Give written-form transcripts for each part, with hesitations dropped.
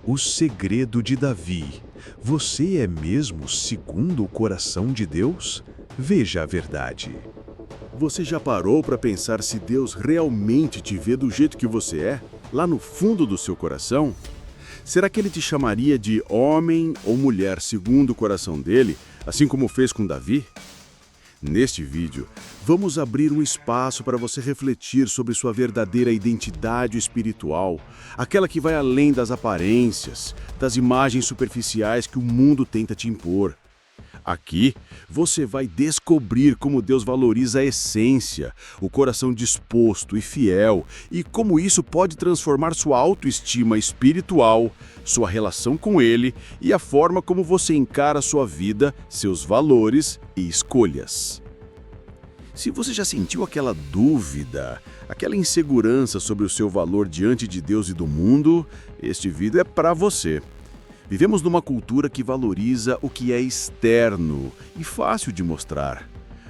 O segredo de Davi. Você é mesmo segundo o coração de Deus? Veja a verdade. Você já parou para pensar se Deus realmente te vê do jeito que você é, lá no fundo do seu coração? Será que ele te chamaria de homem ou mulher segundo o coração dele, assim como fez com Davi? Neste vídeo, vamos abrir um espaço para você refletir sobre sua verdadeira identidade espiritual, aquela que vai além das aparências, das imagens superficiais que o mundo tenta te impor. Aqui, você vai descobrir como Deus valoriza a essência, o coração disposto e fiel, e como isso pode transformar sua autoestima espiritual, sua relação com Ele e a forma como você encara sua vida, seus valores e escolhas. Se você já sentiu aquela dúvida, aquela insegurança sobre o seu valor diante de Deus e do mundo, este vídeo é para você. Vivemos numa cultura que valoriza o que é externo e fácil de mostrar.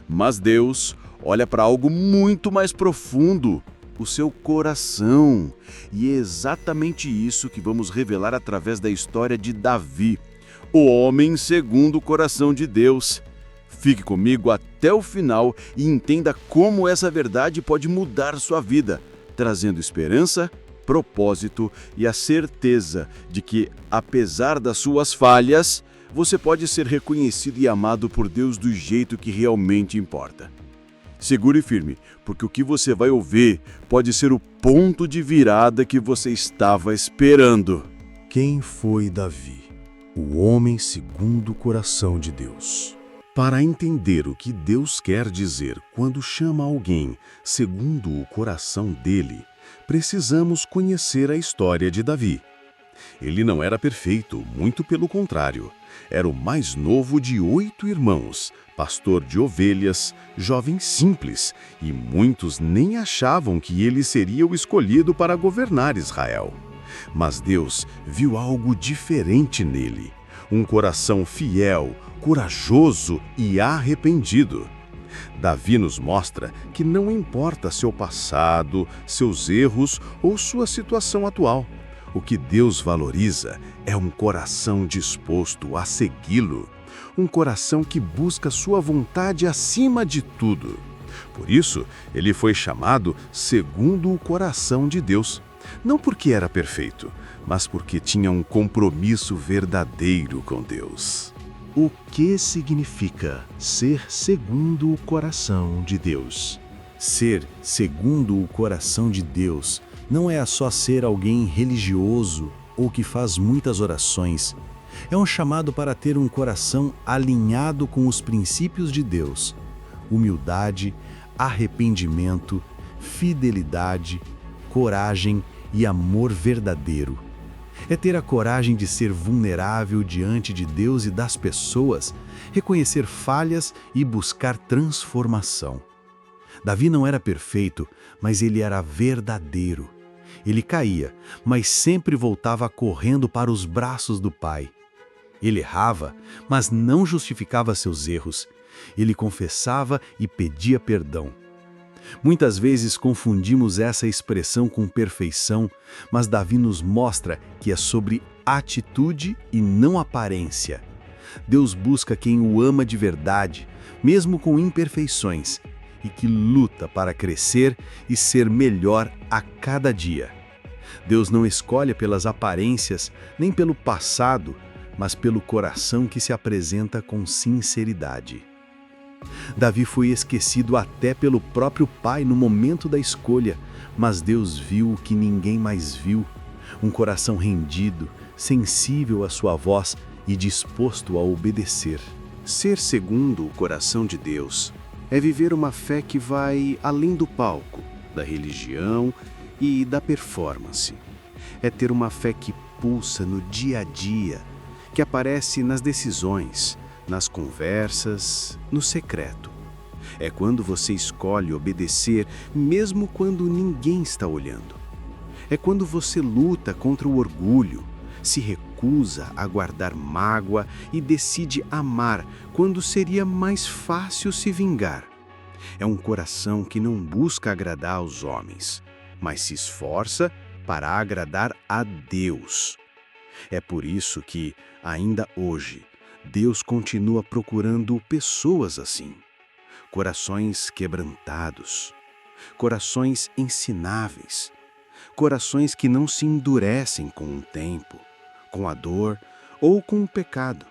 Mas Deus olha para algo muito mais profundo, o seu coração. E é exatamente isso que vamos revelar através da história de Davi, o homem segundo o coração de Deus. Fique comigo até o final e entenda como essa verdade pode mudar sua vida, trazendo esperança, propósito e a certeza de que, apesar das suas falhas, você pode ser reconhecido e amado por Deus do jeito que realmente importa. Segure firme, porque o que você vai ouvir pode ser o ponto de virada que você estava esperando. Quem foi Davi? O homem segundo o coração de Deus. Para entender o que Deus quer dizer quando chama alguém segundo o coração dele, precisamos conhecer a história de Davi. Ele não era perfeito, muito pelo contrário. Era o mais novo de 8 irmãos, pastor de ovelhas, jovem simples, e muitos nem achavam que ele seria o escolhido para governar Israel. Mas Deus viu algo diferente nele, um coração fiel, corajoso e arrependido. Davi nos mostra que não importa seu passado, seus erros ou sua situação atual. O que Deus valoriza é um coração disposto a segui-lo, um coração que busca sua vontade acima de tudo. Por isso, ele foi chamado segundo o coração de Deus, não porque era perfeito, mas porque tinha um compromisso verdadeiro com Deus. O que significa ser segundo o coração de Deus? Ser segundo o coração de Deus não é só ser alguém religioso ou que faz muitas orações. É um chamado para ter um coração alinhado com os princípios de Deus. Humildade, arrependimento, fidelidade, coragem e amor verdadeiro. É ter a coragem de ser vulnerável diante de Deus e das pessoas, reconhecer falhas e buscar transformação. Davi não era perfeito, mas ele era verdadeiro. Ele caía, mas sempre voltava correndo para os braços do Pai. Ele errava, mas não justificava seus erros. Ele confessava e pedia perdão. Muitas vezes confundimos essa expressão com perfeição, mas Davi nos mostra que é sobre atitude e não aparência. Deus busca quem o ama de verdade, mesmo com imperfeições, e que luta para crescer e ser melhor a cada dia. Deus não escolhe pelas aparências, nem pelo passado, mas pelo coração que se apresenta com sinceridade. Davi foi esquecido até pelo próprio pai no momento da escolha, mas Deus viu o que ninguém mais viu, um coração rendido, sensível à sua voz e disposto a obedecer. Ser segundo o coração de Deus é viver uma fé que vai além do palco, da religião e da performance. É ter uma fé que pulsa no dia a dia, que aparece nas decisões, nas conversas, no secreto. É quando você escolhe obedecer mesmo quando ninguém está olhando. É quando você luta contra o orgulho, se recusa a guardar mágoa e decide amar quando seria mais fácil se vingar. É um coração que não busca agradar aos homens, mas se esforça para agradar a Deus. É por isso que, ainda hoje, Deus continua procurando pessoas assim. Corações quebrantados, corações ensináveis, corações que não se endurecem com o tempo, com a dor ou com o pecado.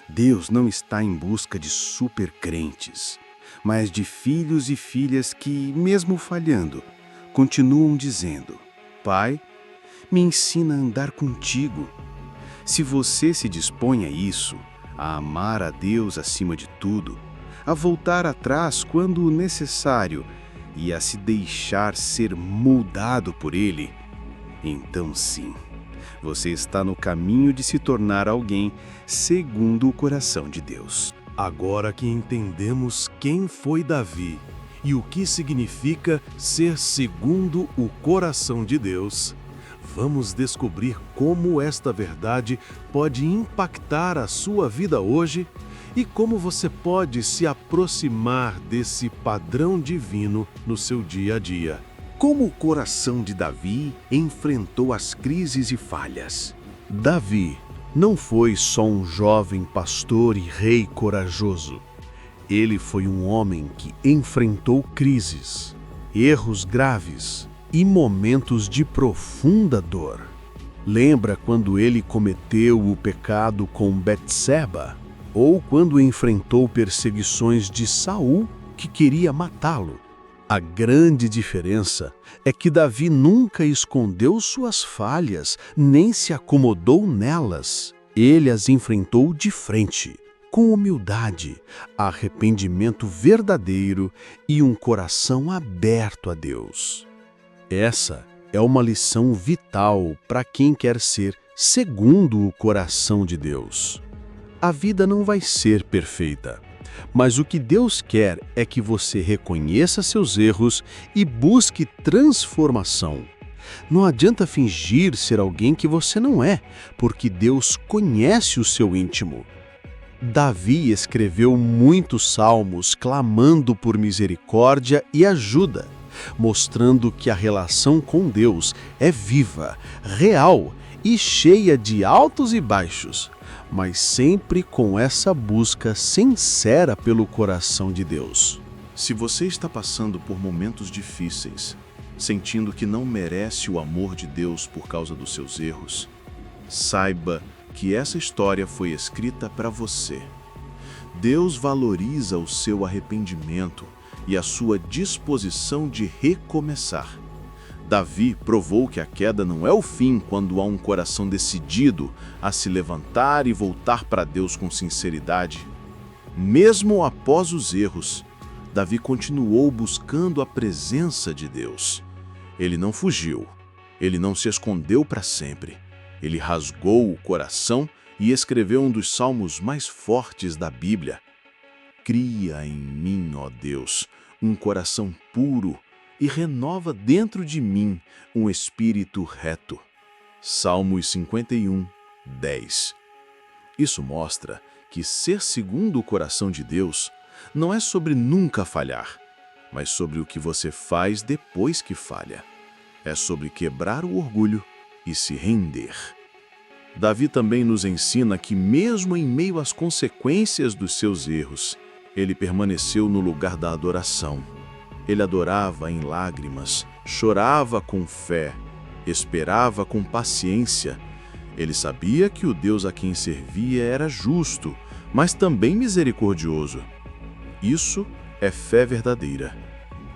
Deus não está em busca de supercrentes, mas de filhos e filhas que, mesmo falhando, continuam dizendo: Pai, me ensina a andar contigo. Se você se dispõe a isso, a amar a Deus acima de tudo, a voltar atrás quando necessário e a se deixar ser moldado por Ele, então sim, você está no caminho de se tornar alguém segundo o coração de Deus. Agora que entendemos quem foi Davi e o que significa ser segundo o coração de Deus, vamos descobrir como esta verdade pode impactar a sua vida hoje e como você pode se aproximar desse padrão divino no seu dia a dia. Como o coração de Davi enfrentou as crises e falhas. Davi não foi só um jovem pastor e rei corajoso. Ele foi um homem que enfrentou crises, erros graves e momentos de profunda dor. Lembra quando ele cometeu o pecado com Betseba? Ou quando enfrentou perseguições de Saul, que queria matá-lo? A grande diferença é que Davi nunca escondeu suas falhas, nem se acomodou nelas. Ele as enfrentou de frente, com humildade, arrependimento verdadeiro e um coração aberto a Deus. Essa é uma lição vital para quem quer ser segundo o coração de Deus. A vida não vai ser perfeita, mas o que Deus quer é que você reconheça seus erros e busque transformação. Não adianta fingir ser alguém que você não é, porque Deus conhece o seu íntimo. Davi escreveu muitos salmos clamando por misericórdia e ajuda, mostrando que a relação com Deus é viva, real e cheia de altos e baixos, mas sempre com essa busca sincera pelo coração de Deus. Se você está passando por momentos difíceis, sentindo que não merece o amor de Deus por causa dos seus erros, saiba que essa história foi escrita para você. Deus valoriza o seu arrependimento e a sua disposição de recomeçar. Davi provou que a queda não é o fim quando há um coração decidido a se levantar e voltar para Deus com sinceridade. Mesmo após os erros, Davi continuou buscando a presença de Deus. Ele não fugiu, ele não se escondeu para sempre. Ele rasgou o coração e escreveu um dos salmos mais fortes da Bíblia. Cria em mim, ó Deus, um coração puro e renova dentro de mim um espírito reto. Salmos 51, 10. Isso mostra que ser segundo o coração de Deus não é sobre nunca falhar, mas sobre o que você faz depois que falha. É sobre quebrar o orgulho e se render. Davi também nos ensina que mesmo em meio às consequências dos seus erros, ele permaneceu no lugar da adoração. Ele adorava em lágrimas, chorava com fé, esperava com paciência. Ele sabia que o Deus a quem servia era justo, mas também misericordioso. Isso é fé verdadeira.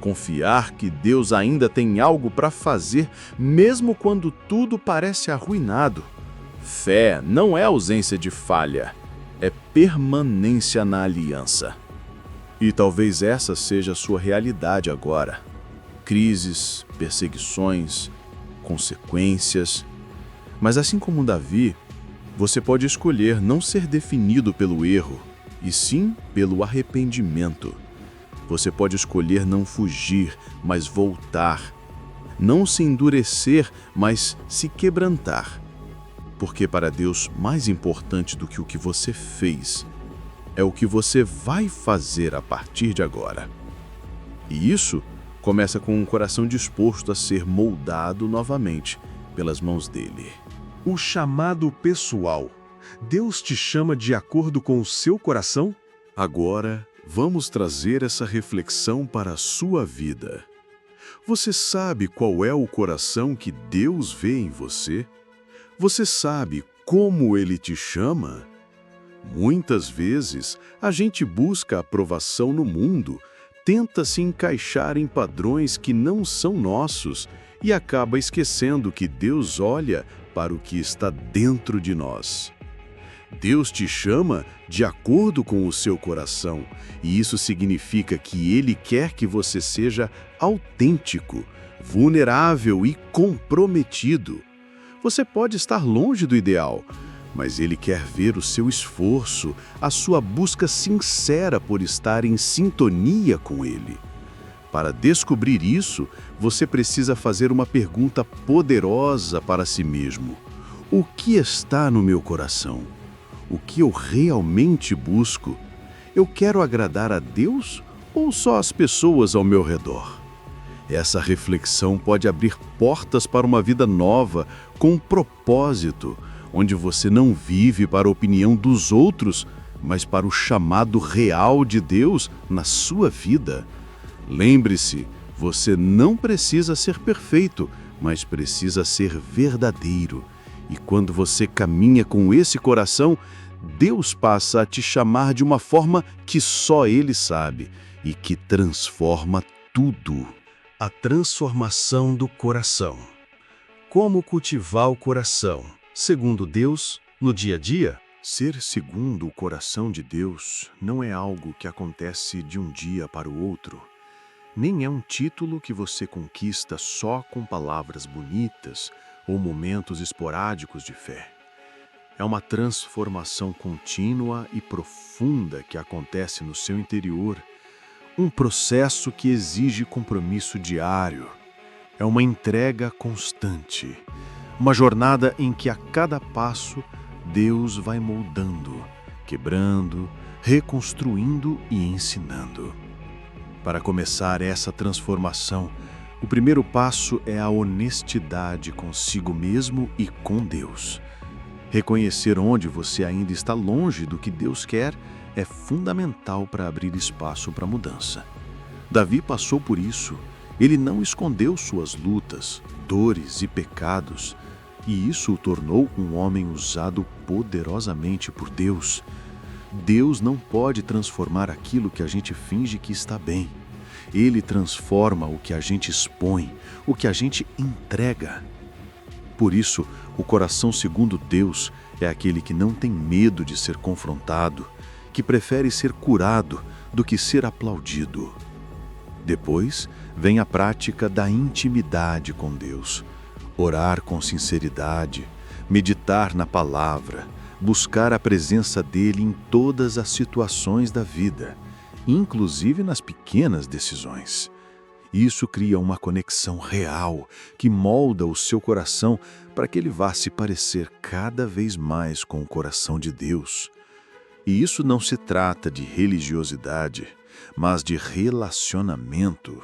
Confiar que Deus ainda tem algo para fazer, mesmo quando tudo parece arruinado. Fé não é ausência de falha, é permanência na aliança. E talvez essa seja a sua realidade agora. Crises, perseguições, consequências. Mas assim como Davi, você pode escolher não ser definido pelo erro, e sim pelo arrependimento. Você pode escolher não fugir, mas voltar. Não se endurecer, mas se quebrantar. Porque para Deus, mais importante do que o que você fez é o que você vai fazer a partir de agora. E isso começa com um coração disposto a ser moldado novamente pelas mãos dele. O chamado pessoal. Deus te chama de acordo com o seu coração? Agora, vamos trazer essa reflexão para a sua vida. Você sabe qual é o coração que Deus vê em você? Você sabe como Ele te chama? Muitas vezes, a gente busca aprovação no mundo, tenta se encaixar em padrões que não são nossos e acaba esquecendo que Deus olha para o que está dentro de nós. Deus te chama de acordo com o seu coração, e isso significa que Ele quer que você seja autêntico, vulnerável e comprometido. Você pode estar longe do ideal, mas Ele quer ver o seu esforço, a sua busca sincera por estar em sintonia com Ele. Para descobrir isso, você precisa fazer uma pergunta poderosa para si mesmo. O que está no meu coração? O que eu realmente busco? Eu quero agradar a Deus ou só as pessoas ao meu redor? Essa reflexão pode abrir portas para uma vida nova, com um propósito, onde você não vive para a opinião dos outros, mas para o chamado real de Deus na sua vida. Lembre-se, você não precisa ser perfeito, mas precisa ser verdadeiro. E quando você caminha com esse coração, Deus passa a te chamar de uma forma que só Ele sabe e que transforma tudo. A transformação do coração. Como cultivar o coração, segundo Deus, no dia a dia? Ser segundo o coração de Deus não é algo que acontece de um dia para o outro. Nem é um título que você conquista só com palavras bonitas ou momentos esporádicos de fé. É uma transformação contínua e profunda que acontece no seu interior, um processo que exige compromisso diário. É uma entrega constante, uma jornada em que a cada passo Deus vai moldando, quebrando, reconstruindo e ensinando. Para começar essa transformação, o primeiro passo é a honestidade consigo mesmo e com Deus. Reconhecer onde você ainda está longe do que Deus quer é fundamental para abrir espaço para a mudança. Davi passou por isso. Ele não escondeu suas lutas, dores e pecados, e isso o tornou um homem usado poderosamente por Deus. Deus não pode transformar aquilo que a gente finge que está bem. Ele transforma o que a gente expõe, o que a gente entrega. Por isso, o coração segundo Deus é aquele que não tem medo de ser confrontado, que prefere ser curado do que ser aplaudido. Depois, vem a prática da intimidade com Deus. Orar com sinceridade, meditar na palavra, buscar a presença dele em todas as situações da vida, inclusive nas pequenas decisões. Isso cria uma conexão real que molda o seu coração para que ele vá se parecer cada vez mais com o coração de Deus. E isso não se trata de religiosidade, mas de relacionamento.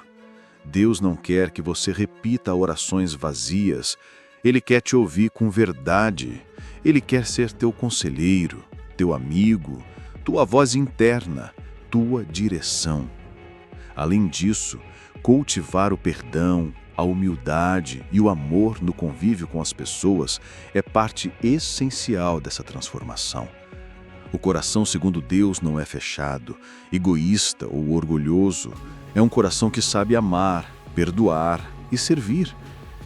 Deus não quer que você repita orações vazias. Ele quer te ouvir com verdade. Ele quer ser teu conselheiro, teu amigo, tua voz interna, tua direção. Além disso, cultivar o perdão, a humildade e o amor no convívio com as pessoas é parte essencial dessa transformação. O coração segundo Deus não é fechado, egoísta ou orgulhoso. É um coração que sabe amar, perdoar e servir.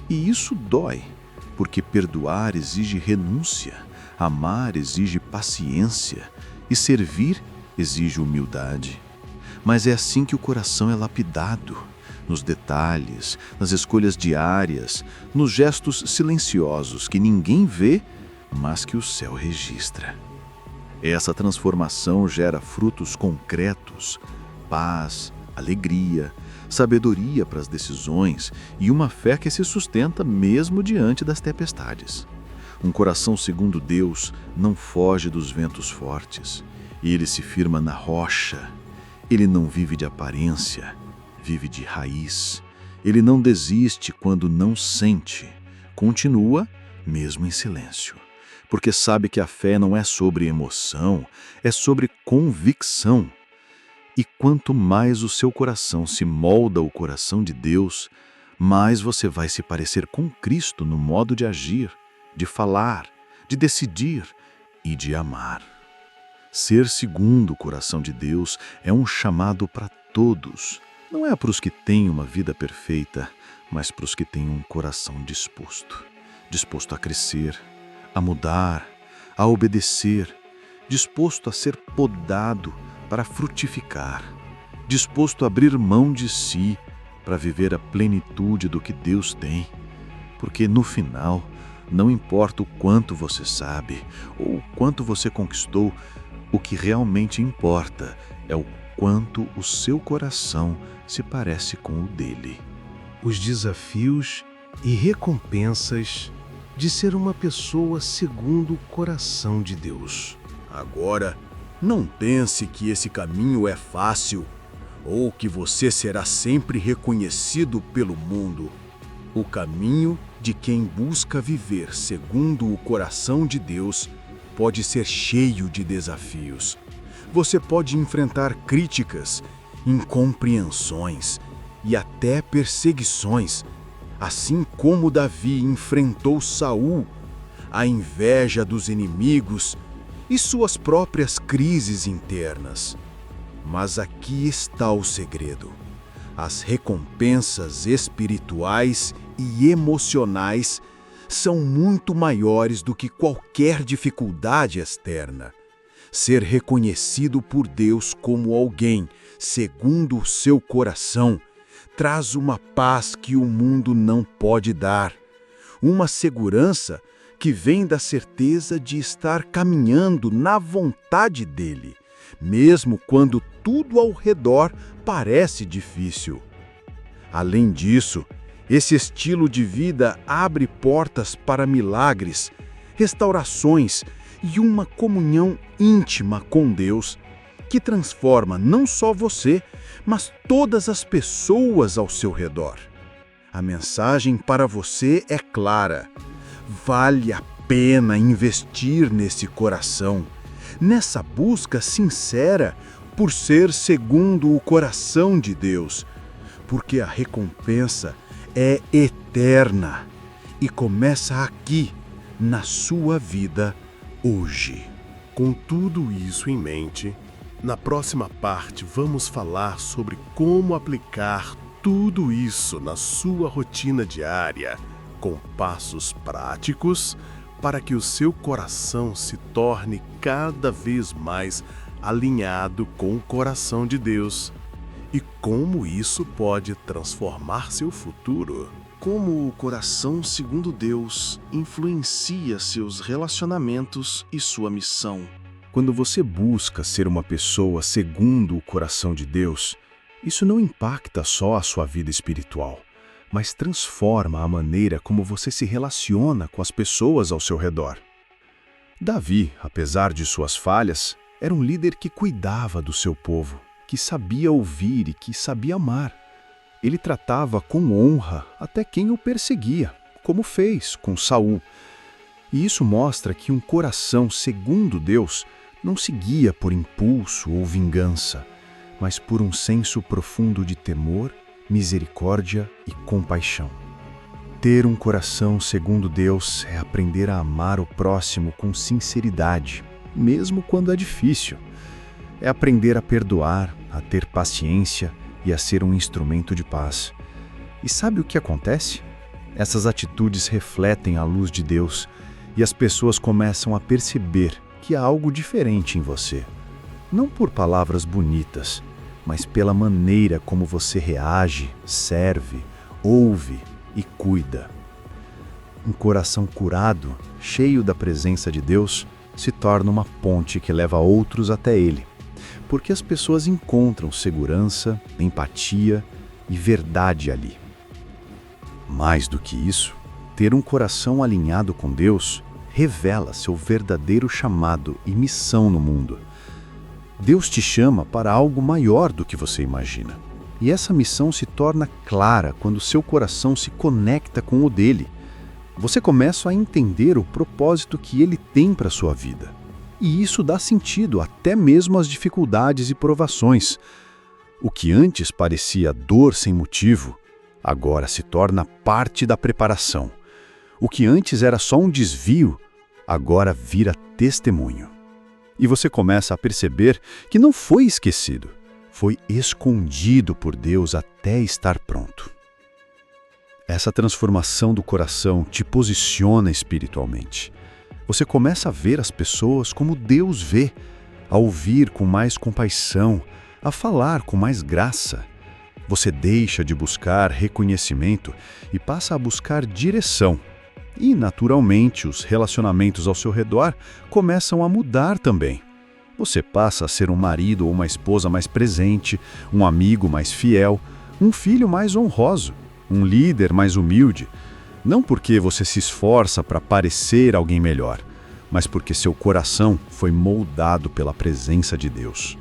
E isso dói, porque perdoar exige renúncia, amar exige paciência e servir exige humildade. Mas é assim que o coração é lapidado, nos detalhes, nas escolhas diárias, nos gestos silenciosos que ninguém vê, mas que o céu registra. Essa transformação gera frutos concretos, paz, alegria, sabedoria para as decisões e uma fé que se sustenta mesmo diante das tempestades. Um coração segundo Deus não foge dos ventos fortes, ele se firma na rocha. Ele não vive de aparência, vive de raiz. Ele não desiste quando não sente. Continua, mesmo em silêncio, porque sabe que a fé não é sobre emoção, é sobre convicção. E quanto mais o seu coração se molda ao coração de Deus, mais você vai se parecer com Cristo no modo de agir, de falar, de decidir e de amar. Ser segundo o coração de Deus é um chamado para todos. Não é para os que têm uma vida perfeita, mas para os que têm um coração disposto. Disposto a crescer, a mudar, a obedecer, disposto a ser podado para frutificar, disposto a abrir mão de si para viver a plenitude do que Deus tem. Porque no final, não importa o quanto você sabe ou o quanto você conquistou, o que realmente importa é o quanto o seu coração se parece com o dele. Os desafios e recompensas de ser uma pessoa segundo o coração de Deus. Agora, não pense que esse caminho é fácil ou que você será sempre reconhecido pelo mundo. O caminho de quem busca viver segundo o coração de Deus pode ser cheio de desafios. Você pode enfrentar críticas, incompreensões e até perseguições, assim como Davi enfrentou Saul, a inveja dos inimigos e suas próprias crises internas. Mas aqui está o segredo. As recompensas espirituais e emocionais são muito maiores do que qualquer dificuldade externa. Ser reconhecido por Deus como alguém segundo o seu coração traz uma paz que o mundo não pode dar, uma segurança que vem da certeza de estar caminhando na vontade dele, mesmo quando tudo ao redor parece difícil. Além disso, esse estilo de vida abre portas para milagres, restaurações e uma comunhão íntima com Deus, que transforma não só você, mas todas as pessoas ao seu redor. A mensagem para você é clara. Vale a pena investir nesse coração, nessa busca sincera por ser segundo o coração de Deus, porque a recompensa é eterna e começa aqui, na sua vida, hoje. Com tudo isso em mente, na próxima parte vamos falar sobre como aplicar tudo isso na sua rotina diária, com passos práticos para que o seu coração se torne cada vez mais alinhado com o coração de Deus e como isso pode transformar seu futuro. Como o coração segundo Deus influencia seus relacionamentos e sua missão. Quando você busca ser uma pessoa segundo o coração de Deus, isso não impacta só a sua vida espiritual, mas transforma a maneira como você se relaciona com as pessoas ao seu redor. Davi, apesar de suas falhas, era um líder que cuidava do seu povo, que sabia ouvir e que sabia amar. Ele tratava com honra até quem o perseguia, como fez com Saul. E isso mostra que um coração segundo Deus não se guia por impulso ou vingança, mas por um senso profundo de temor, misericórdia e compaixão. Ter um coração segundo Deus é aprender a amar o próximo com sinceridade, mesmo quando é difícil. É aprender a perdoar, a ter paciência e a ser um instrumento de paz. E sabe o que acontece? Essas atitudes refletem a luz de Deus e as pessoas começam a perceber que há algo diferente em você. Não por palavras bonitas, mas pela maneira como você reage, serve, ouve e cuida. Um coração curado, cheio da presença de Deus, se torna uma ponte que leva outros até Ele, porque as pessoas encontram segurança, empatia e verdade ali. Mais do que isso, ter um coração alinhado com Deus revela seu verdadeiro chamado e missão no mundo. Deus te chama para algo maior do que você imagina. E essa missão se torna clara quando seu coração se conecta com o dele. Você começa a entender o propósito que ele tem para a sua vida. E isso dá sentido até mesmo às dificuldades e provações. O que antes parecia dor sem motivo, agora se torna parte da preparação. O que antes era só um desvio, agora vira testemunho. E você começa a perceber que não foi esquecido, foi escondido por Deus até estar pronto. Essa transformação do coração te posiciona espiritualmente. Você começa a ver as pessoas como Deus vê, a ouvir com mais compaixão, a falar com mais graça. Você deixa de buscar reconhecimento e passa a buscar direção. E, naturalmente, os relacionamentos ao seu redor começam a mudar também. Você passa a ser um marido ou uma esposa mais presente, um amigo mais fiel, um filho mais honroso, um líder mais humilde. Não porque você se esforça para parecer alguém melhor, mas porque seu coração foi moldado pela presença de Deus.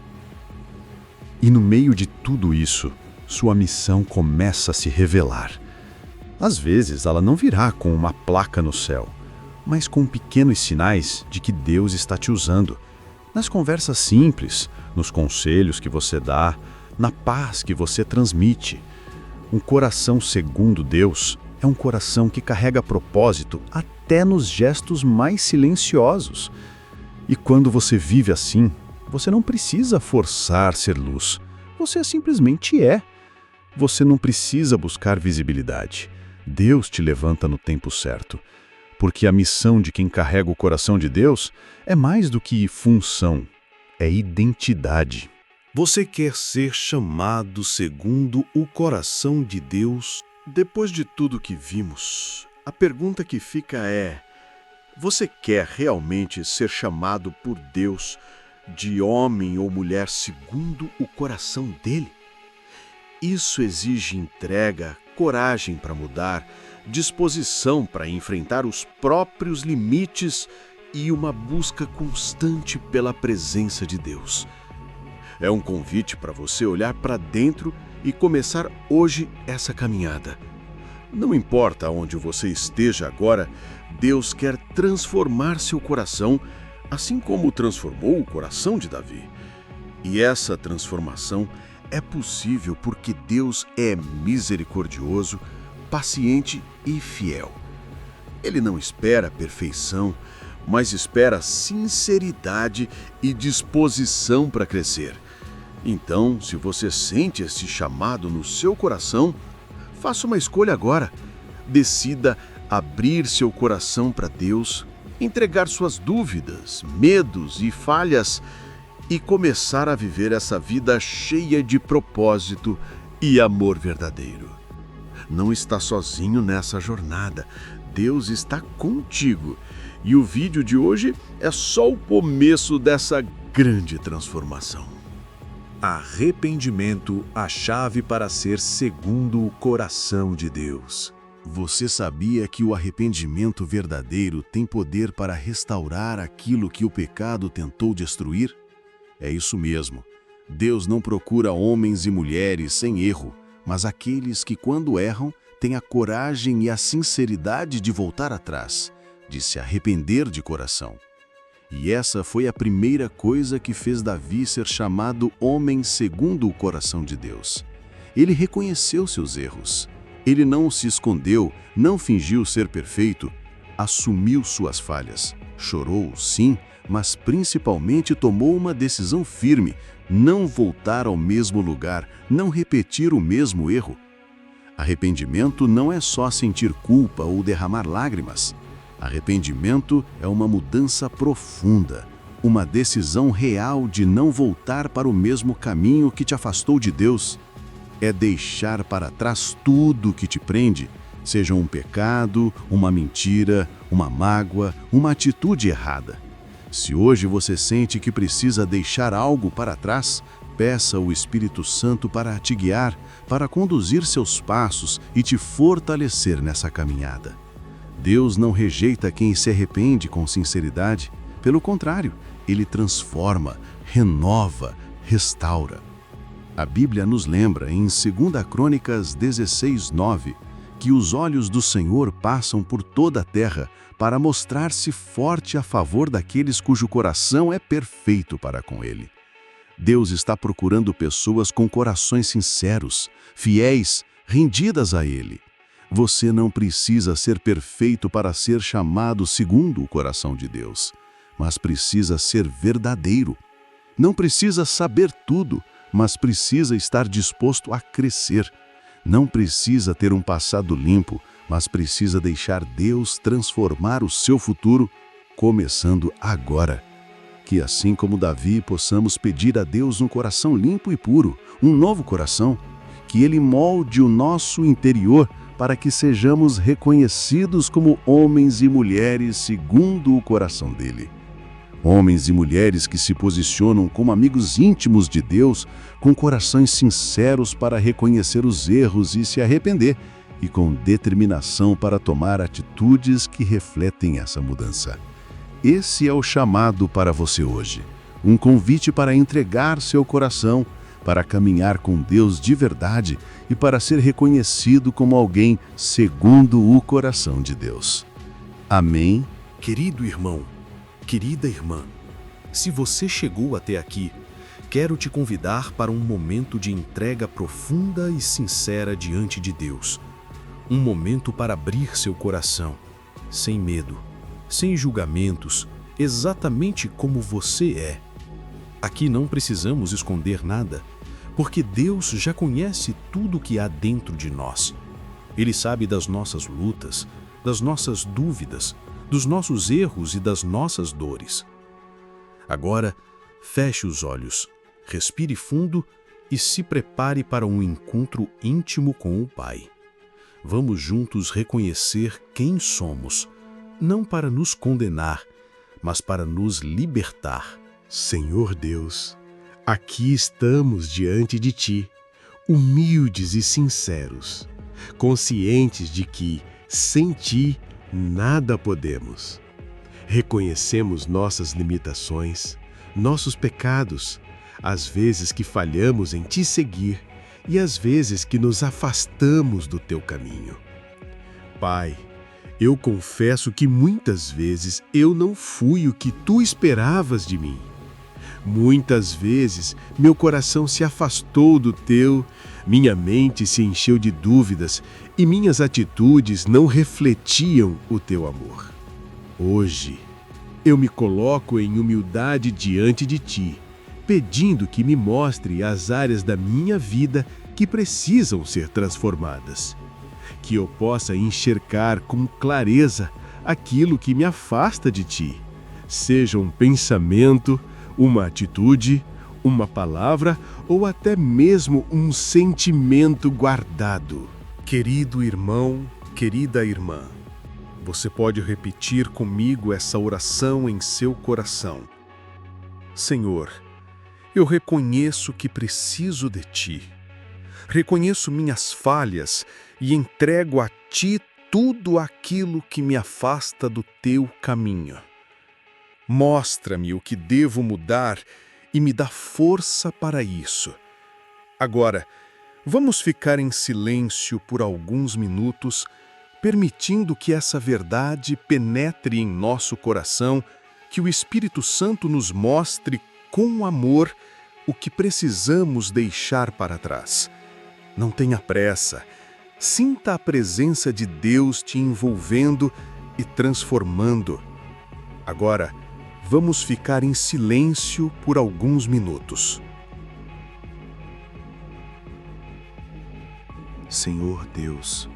E no meio de tudo isso, sua missão começa a se revelar. Às vezes ela não virá com uma placa no céu, mas com pequenos sinais de que Deus está te usando. Nas conversas simples, nos conselhos que você dá, na paz que você transmite. Um coração segundo Deus é um coração que carrega propósito até nos gestos mais silenciosos. E quando você vive assim, você não precisa forçar ser luz. Você simplesmente é. Você não precisa buscar visibilidade. Deus te levanta no tempo certo. Porque a missão de quem carrega o coração de Deus é mais do que função, é identidade. Você quer ser chamado segundo o coração de Deus? Depois de tudo que vimos, a pergunta que fica é: você quer realmente ser chamado por Deus de homem ou mulher segundo o coração dele? Isso exige entrega, coragem para mudar, disposição para enfrentar os próprios limites e uma busca constante pela presença de Deus. É um convite para você olhar para dentro e começar hoje essa caminhada. Não importa onde você esteja agora, Deus quer transformar seu coração, assim como transformou o coração de Davi. E essa transformação é possível porque Deus é misericordioso, paciente e fiel. Ele não espera perfeição, mas espera sinceridade e disposição para crescer. Então, se você sente esse chamado no seu coração, faça uma escolha agora. Decida abrir seu coração para Deus, entregar suas dúvidas, medos e falhas e começar a viver essa vida cheia de propósito e amor verdadeiro. Não está sozinho nessa jornada. Deus está contigo. E o vídeo de hoje é só o começo dessa grande transformação. Arrependimento, a chave para ser segundo o coração de Deus. Você sabia que o arrependimento verdadeiro tem poder para restaurar aquilo que o pecado tentou destruir? É isso mesmo. Deus não procura homens e mulheres sem erro, mas aqueles que, quando erram, têm a coragem e a sinceridade de voltar atrás, de se arrepender de coração. E essa foi a primeira coisa que fez Davi ser chamado homem segundo o coração de Deus. Ele reconheceu seus erros. Ele não se escondeu, não fingiu ser perfeito, assumiu suas falhas. Chorou, sim, mas principalmente tomou uma decisão firme: não voltar ao mesmo lugar, não repetir o mesmo erro. Arrependimento não é só sentir culpa ou derramar lágrimas. Arrependimento é uma mudança profunda, uma decisão real de não voltar para o mesmo caminho que te afastou de Deus. É deixar para trás tudo que te prende, seja um pecado, uma mentira, uma mágoa, uma atitude errada. Se hoje você sente que precisa deixar algo para trás, peça ao Espírito Santo para te guiar, para conduzir seus passos e te fortalecer nessa caminhada. Deus não rejeita quem se arrepende com sinceridade. Pelo contrário, Ele transforma, renova, restaura. A Bíblia nos lembra em 2 Crônicas 16:9, que os olhos do Senhor passam por toda a terra para mostrar-se forte a favor daqueles cujo coração é perfeito para com Ele. Deus está procurando pessoas com corações sinceros, fiéis, rendidas a Ele. Você não precisa ser perfeito para ser chamado segundo o coração de Deus, mas precisa ser verdadeiro. Não precisa saber tudo, mas precisa estar disposto a crescer. Não precisa ter um passado limpo, mas precisa deixar Deus transformar o seu futuro, começando agora. Que assim como Davi, possamos pedir a Deus um coração limpo e puro, um novo coração, que Ele molde o nosso interior para que sejamos reconhecidos como homens e mulheres segundo o coração dele. Homens e mulheres que se posicionam como amigos íntimos de Deus, com corações sinceros para reconhecer os erros e se arrepender, e com determinação para tomar atitudes que refletem essa mudança. Esse é o chamado para você hoje. Um convite para entregar seu coração, para caminhar com Deus de verdade e para ser reconhecido como alguém segundo o coração de Deus. Amém? Querido irmão, querida irmã, se você chegou até aqui, quero te convidar para um momento de entrega profunda e sincera diante de Deus. Um momento para abrir seu coração, sem medo, sem julgamentos, exatamente como você é. Aqui não precisamos esconder nada, porque Deus já conhece tudo o que há dentro de nós. Ele sabe das nossas lutas, das nossas dúvidas, dos nossos erros e das nossas dores. Agora, feche os olhos, respire fundo e se prepare para um encontro íntimo com o Pai. Vamos juntos reconhecer quem somos, não para nos condenar, mas para nos libertar. Senhor Deus, aqui estamos diante de Ti, humildes e sinceros, conscientes de que, sem Ti, nada podemos. Reconhecemos nossas limitações, nossos pecados, as vezes que falhamos em Te seguir e as vezes que nos afastamos do Teu caminho. Pai, eu confesso que muitas vezes eu não fui o que Tu esperavas de mim. Muitas vezes meu coração se afastou do Teu, minha mente se encheu de dúvidas e minhas atitudes não refletiam o Teu amor. Hoje, eu me coloco em humildade diante de Ti, pedindo que me mostre as áreas da minha vida que precisam ser transformadas. Que eu possa enxergar com clareza aquilo que me afasta de Ti, seja um pensamento, uma atitude, uma palavra ou até mesmo um sentimento guardado. Querido irmão, querida irmã, você pode repetir comigo essa oração em seu coração. Senhor, eu reconheço que preciso de Ti. Reconheço minhas falhas e entrego a Ti tudo aquilo que me afasta do Teu caminho. Mostra-me o que devo mudar e me dá força para isso. Agora, vamos ficar em silêncio por alguns minutos, permitindo que essa verdade penetre em nosso coração, que o Espírito Santo nos mostre com amor o que precisamos deixar para trás. Não tenha pressa. Sinta a presença de Deus te envolvendo e transformando. Agora, vamos ficar em silêncio por alguns minutos. Senhor Deus,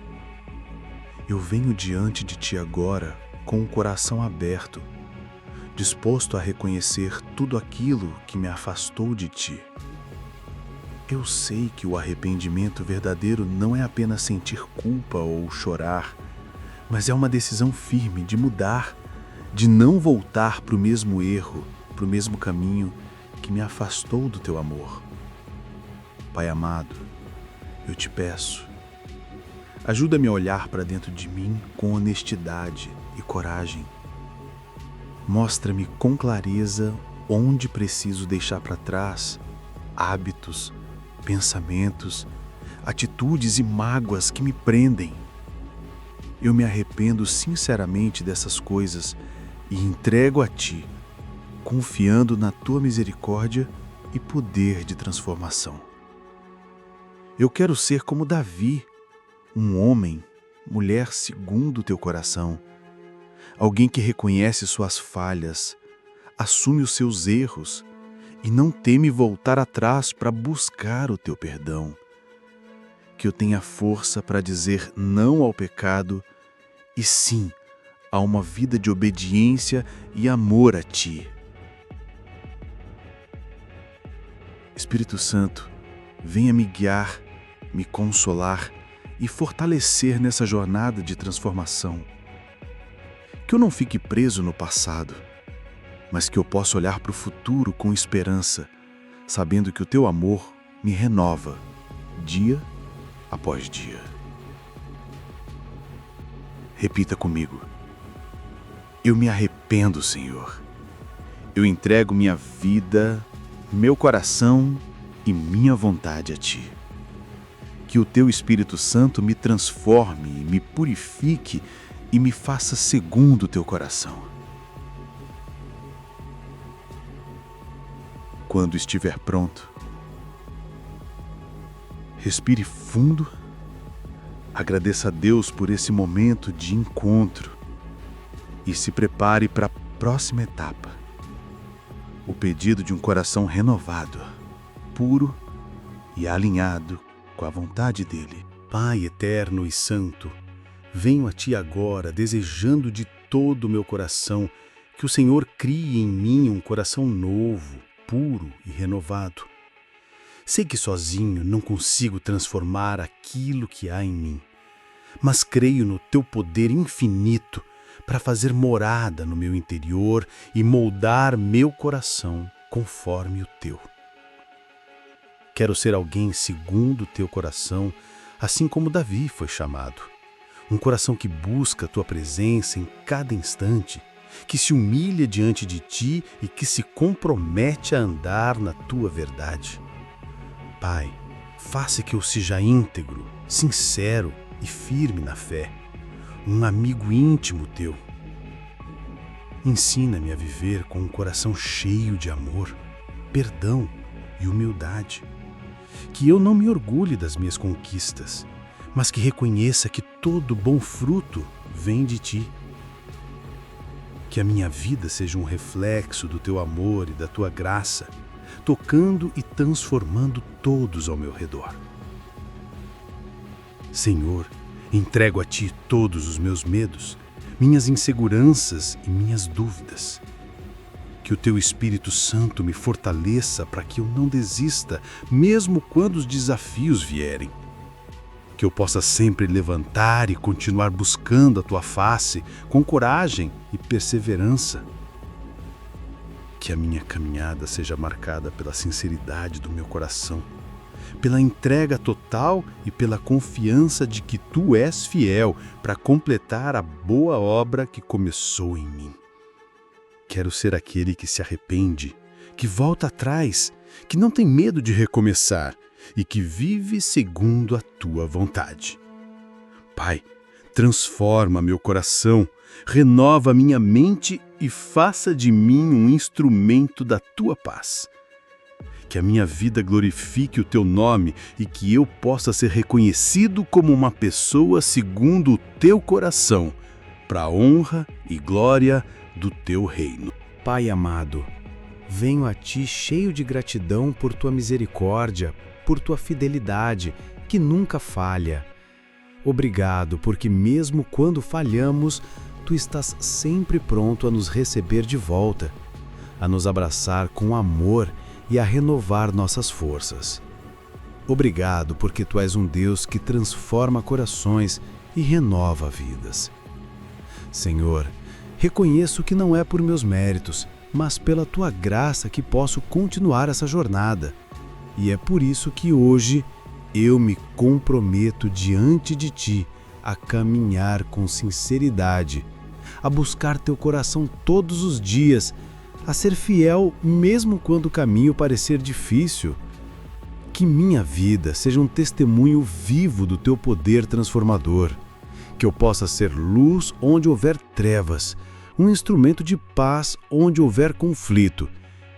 eu venho diante de Ti agora com o coração aberto, disposto a reconhecer tudo aquilo que me afastou de Ti. Eu sei que o arrependimento verdadeiro não é apenas sentir culpa ou chorar, mas é uma decisão firme de mudar, de não voltar para o mesmo erro, para o mesmo caminho que me afastou do Teu amor. Pai amado, eu te peço, ajuda-me a olhar para dentro de mim com honestidade e coragem. Mostra-me com clareza onde preciso deixar para trás hábitos, pensamentos, atitudes e mágoas que me prendem. Eu me arrependo sinceramente dessas coisas e entrego a Ti, confiando na Tua misericórdia e poder de transformação. Eu quero ser como Davi, um homem, mulher segundo o Teu coração, alguém que reconhece suas falhas, assume os seus erros e não teme voltar atrás para buscar o Teu perdão. Que eu tenha força para dizer não ao pecado e sim a uma vida de obediência e amor a Ti. Espírito Santo, venha me guiar, me consolar e fortalecer nessa jornada de transformação. Que eu não fique preso no passado, mas que eu possa olhar para o futuro com esperança, sabendo que o Teu amor me renova, dia após dia. Repita comigo. Eu me arrependo, Senhor. Eu entrego minha vida, meu coração e minha vontade a Ti. Que o Teu Espírito Santo me transforme, me purifique e me faça segundo o Teu coração. Quando estiver pronto, respire fundo, agradeça a Deus por esse momento de encontro e se prepare para a próxima etapa. O pedido de um coração renovado, puro e alinhado com a vontade dEle. Pai eterno e santo, venho a Ti agora desejando de todo o meu coração que o Senhor crie em mim um coração novo, puro e renovado. Sei que sozinho não consigo transformar aquilo que há em mim, mas creio no Teu poder infinito para fazer morada no meu interior e moldar meu coração conforme o Teu. Quero ser alguém segundo o Teu coração, assim como Davi foi chamado. Um coração que busca a Tua presença em cada instante, que se humilha diante de Ti e que se compromete a andar na Tua verdade. Pai, faça que eu seja íntegro, sincero e firme na fé, um amigo íntimo Teu. Ensina-me a viver com um coração cheio de amor, perdão e humildade. Que eu não me orgulhe das minhas conquistas, mas que reconheça que todo bom fruto vem de Ti. Que a minha vida seja um reflexo do Teu amor e da Tua graça, tocando e transformando todos ao meu redor. Senhor, entrego a Ti todos os meus medos, minhas inseguranças e minhas dúvidas. Que o Teu Espírito Santo me fortaleça para que eu não desista, mesmo quando os desafios vierem. Que eu possa sempre levantar e continuar buscando a Tua face com coragem e perseverança. Que a minha caminhada seja marcada pela sinceridade do meu coração, pela entrega total e pela confiança de que Tu és fiel para completar a boa obra que começou em mim. Quero ser aquele que se arrepende, que volta atrás, que não tem medo de recomeçar e que vive segundo a Tua vontade. Pai, transforma meu coração, renova minha mente e faça de mim um instrumento da Tua paz. Que a minha vida glorifique o Teu nome e que eu possa ser reconhecido como uma pessoa segundo o Teu coração, para a honra e glória do Teu reino. Pai amado, venho a Ti cheio de gratidão por Tua misericórdia, por Tua fidelidade, que nunca falha. Obrigado, porque mesmo quando falhamos, Tu estás sempre pronto a nos receber de volta, a nos abraçar com amor e a renovar nossas forças. Obrigado, porque Tu és um Deus que transforma corações e renova vidas. Senhor, reconheço que não é por meus méritos, mas pela Tua graça que posso continuar essa jornada. E é por isso que hoje eu me comprometo diante de Ti a caminhar com sinceridade, a buscar Teu coração todos os dias, a ser fiel mesmo quando o caminho parecer difícil. Que minha vida seja um testemunho vivo do Teu poder transformador. que eu possa ser luz onde houver trevas, um instrumento de paz onde houver conflito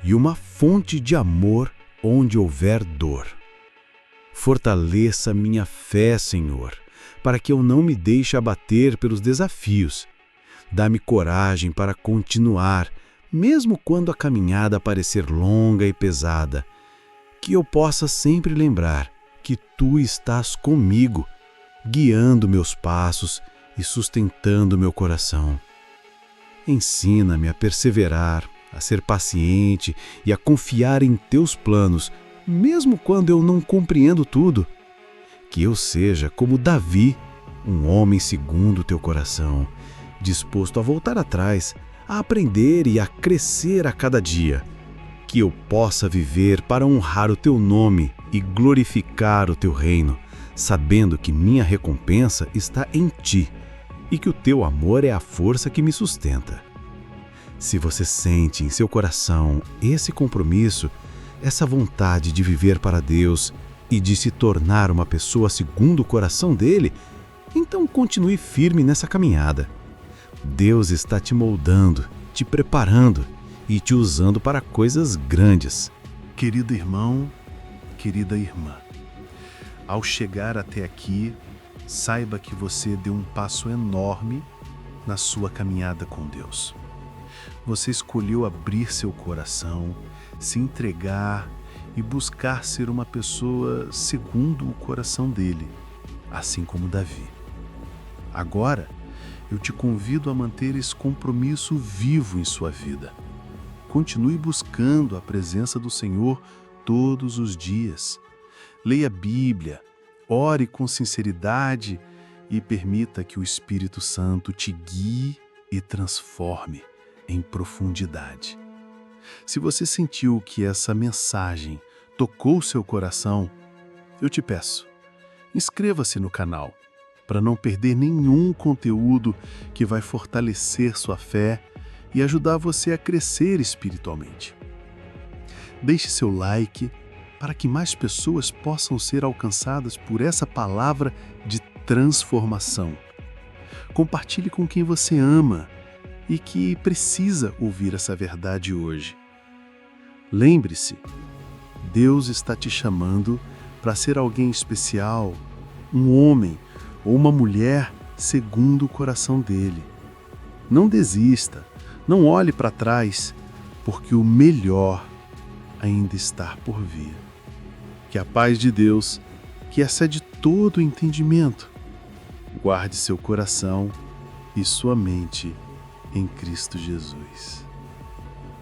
e uma fonte de amor onde houver dor. Fortaleça minha fé, Senhor, para que eu não me deixe abater pelos desafios. Dá-me coragem para continuar, mesmo quando a caminhada parecer longa e pesada. Que eu possa sempre lembrar que Tu estás comigo, guiando meus passos e sustentando meu coração. Ensina-me a perseverar, a ser paciente e a confiar em Teus planos, mesmo quando eu não compreendo tudo. Que eu seja como Davi, um homem segundo Teu coração, disposto a voltar atrás, a aprender e a crescer a cada dia. Que eu possa viver para honrar o Teu nome e glorificar o Teu reino, sabendo que minha recompensa está em Ti e que o Teu amor é a força que me sustenta. Se você sente em seu coração esse compromisso, essa vontade de viver para Deus e de se tornar uma pessoa segundo o coração dele, então continue firme nessa caminhada. Deus está te moldando, te preparando e te usando para coisas grandes. Querido irmão, querida irmã, ao chegar até aqui, saiba que você deu um passo enorme na sua caminhada com Deus. Você escolheu abrir seu coração, se entregar e buscar ser uma pessoa segundo o coração dele, assim como Davi. Agora, eu te convido a manter esse compromisso vivo em sua vida. Continue buscando a presença do Senhor todos os dias. Leia a Bíblia, ore com sinceridade e permita que o Espírito Santo te guie e transforme em profundidade. Se você sentiu que essa mensagem tocou seu coração, eu te peço, inscreva-se no canal para não perder nenhum conteúdo que vai fortalecer sua fé e ajudar você a crescer espiritualmente. Deixe seu like para que mais pessoas possam ser alcançadas por essa palavra de transformação. Compartilhe com quem você ama e que precisa ouvir essa verdade hoje. Lembre-se, Deus está te chamando para ser alguém especial, um homem ou uma mulher segundo o coração dele. Não desista, não olhe para trás, porque o melhor ainda está por vir. Que a paz de Deus, que excede todo o entendimento, guarde seu coração e sua mente em Cristo Jesus.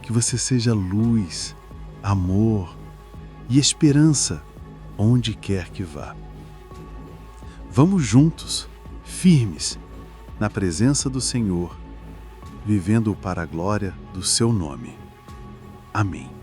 Que você seja luz, amor e esperança onde quer que vá. Vamos juntos, firmes, na presença do Senhor, vivendo para a glória do seu nome. Amém.